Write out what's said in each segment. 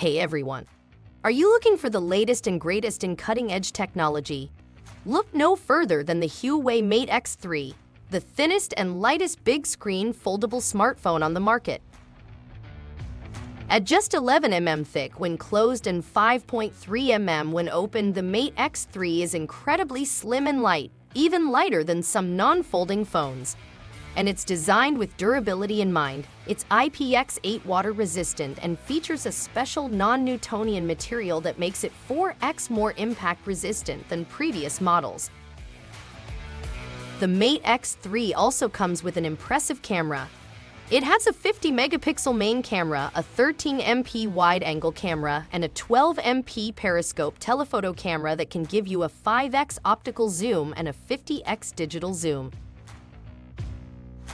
Hey everyone! Are you looking for the latest and greatest in cutting-edge technology? Look no further than the Huawei Mate X3, the thinnest and lightest big-screen foldable smartphone on the market. At just 11 mm thick when closed and 5.3 mm when open, the Mate X3 is incredibly slim and light, even lighter than some non-folding phones. And it's designed with durability in mind. It's IPX8 water-resistant and features a special non-Newtonian material that makes it 4x more impact-resistant than previous models. The Mate X3 also comes with an impressive camera. It has a 50-megapixel main camera, a 13MP wide-angle camera, and a 12MP periscope telephoto camera that can give you a 5x optical zoom and a 50x digital zoom.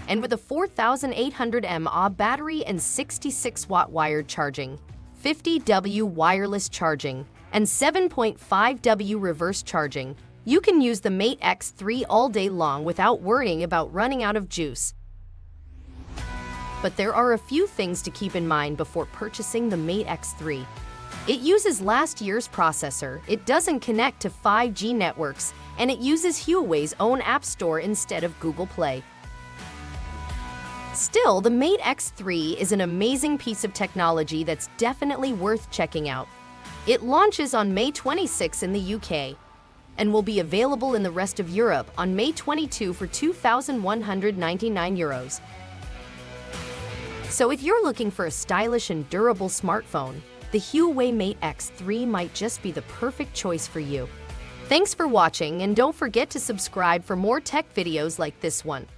And with a 4,800 mAh battery and 66-watt wired charging, 50W wireless charging, and 7.5W reverse charging, you can use the Mate X3 all day long without worrying about running out of juice. But there are a few things to keep in mind before purchasing the Mate X3. It uses last year's processor, it doesn't connect to 5G networks, and it uses Huawei's own App Store instead of Google Play. Still, the Mate X3 is an amazing piece of technology that's definitely worth checking out. It launches on May 26 in the UK and will be available in the rest of Europe on May 22 for €2,199. So if you're looking for a stylish and durable smartphone, the Huawei Mate X3 might just be the perfect choice for you. Thanks for watching, and don't forget to subscribe for more tech videos like this one.